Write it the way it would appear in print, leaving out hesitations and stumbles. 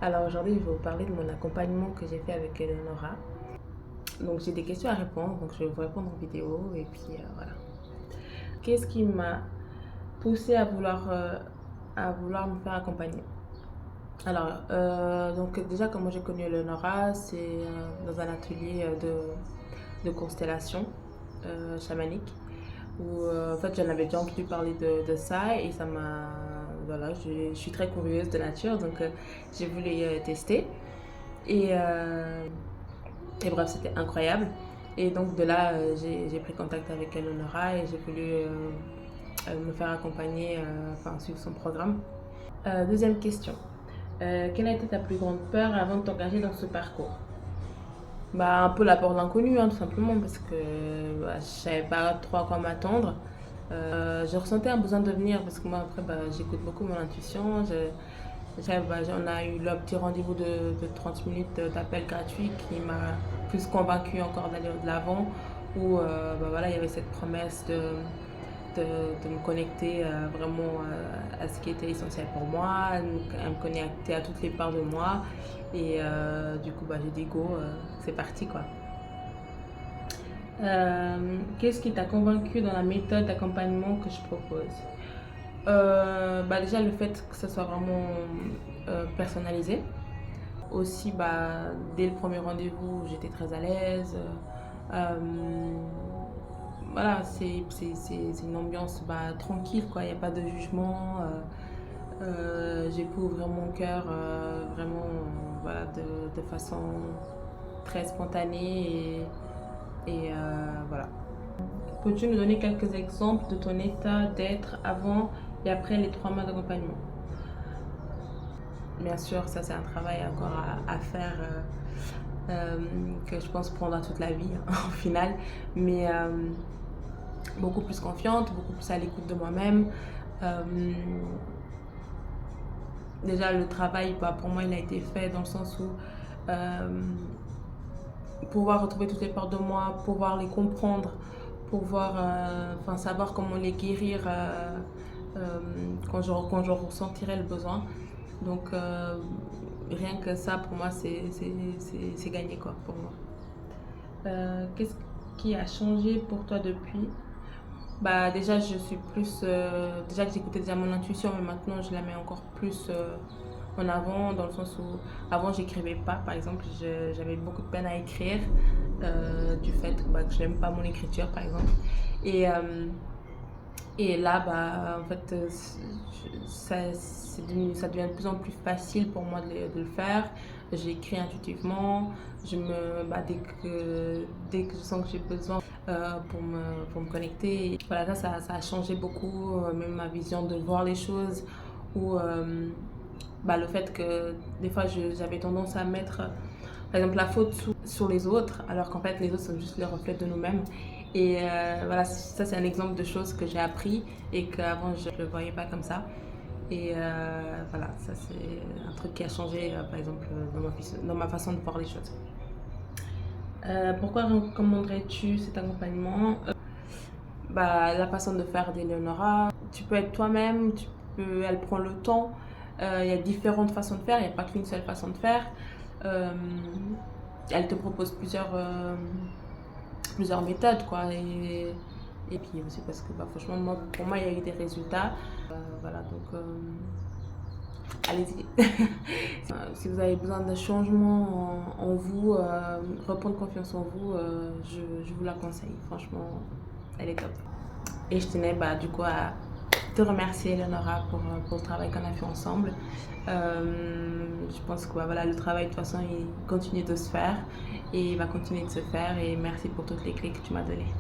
Alors aujourd'hui, je vais vous parler de mon accompagnement que j'ai fait avec Eleonora. Donc j'ai des questions à répondre, donc je vais vous répondre en vidéo et puis voilà. Qu'est-ce qui m'a poussée à vouloir me faire accompagner? Alors, donc déjà comment j'ai connu Eleonora, c'est dans un atelier de constellation chamanique où en fait j'en avais déjà entendu parler de ça et ça m'a... Voilà, je suis très curieuse de nature, donc j'ai voulu tester. Et, euh, et bref, c'était incroyable. Et donc de là, j'ai pris contact avec Eleonora et j'ai voulu me faire accompagner, enfin suivre son programme. Deuxième question. Quelle a été ta plus grande peur avant de t'engager dans ce parcours? Bah, un peu la peur de l'inconnu, hein, tout simplement, parce que je savais pas trop à quoi m'attendre. Je ressentais un besoin de venir parce que moi, après, bah, j'écoute beaucoup mon intuition. On a eu le petit rendez-vous de 30 minutes d'appel gratuit qui m'a plus convaincue encore d'aller de l'avant, où bah voilà, il y avait cette promesse de me connecter vraiment à ce qui était essentiel pour moi, à me connecter à toutes les parts de moi. Et du coup, bah, j'ai dit go, c'est parti quoi. Qu'est-ce qui t'a convaincu dans la méthode d'accompagnement que je propose? Bah déjà le fait que ce soit vraiment personnalisé. Aussi, bah, dès le premier rendez-vous, j'étais très à l'aise. Euh, voilà, c'est une ambiance bah, tranquille, quoi. Il n'y a pas de jugement. J'éprouve vraiment mon cœur vraiment voilà, de façon très spontanée. Voilà. Peux-tu nous donner quelques exemples de ton état d'être avant et après les 3 mois d'accompagnement? Bien sûr, ça c'est un travail encore à faire que je pense prendra toute la vie au final. Mais beaucoup plus confiante, beaucoup plus à l'écoute de moi-même. Euh, Déjà le travail, bah, pour moi il a été fait dans le sens où pouvoir retrouver toutes les parts de moi, pouvoir les comprendre, pouvoir savoir comment les guérir quand je ressentirai le besoin. Donc rien que ça pour moi c'est gagné quoi pour moi. Qu'est-ce qui a changé pour toi depuis? Bah déjà je suis plus déjà que j'écoutais déjà mon intuition mais maintenant je la mets encore plus en avant dans le sens où avant j'écrivais pas par exemple, j'avais beaucoup de peine à écrire du fait bah, que je n'aime pas mon écriture par exemple et et là, bah, en fait, ça devient de plus en plus facile pour moi de le faire. J'écris intuitivement. Bah, dès que je sens que j'ai besoin pour me connecter. Voilà, ça a changé beaucoup, même ma vision de voir les choses. Ou bah, le fait que des fois, j'avais tendance à mettre, par exemple, la faute sur les autres, alors qu'en fait, les autres sont juste le reflet de nous-mêmes. Et voilà, ça c'est un exemple de choses que j'ai appris et qu'avant je ne le voyais pas comme ça. Et voilà, ça c'est un truc qui a changé par exemple dans ma façon de voir les choses. Pourquoi recommanderais-tu cet accompagnement? Bah, la façon de faire d'Eleonora, tu peux être toi-même, elle prend le temps. Il y a différentes façons de faire, il n'y a pas qu'une seule façon de faire. Euh, Elle te propose plusieurs méthodes quoi et puis aussi parce que bah, franchement pour moi il y a eu des résultats voilà donc allez-y. Si vous avez besoin d'un changement en vous reprendre confiance en vous je vous la conseille franchement elle est top et je tenais bah, du coup à te remercier Eleonora pour le travail qu'on a fait ensemble. Je pense que bah, voilà, le travail de toute façon il continue de se faire et il va continuer de se faire et merci pour toutes les clés que tu m'as données.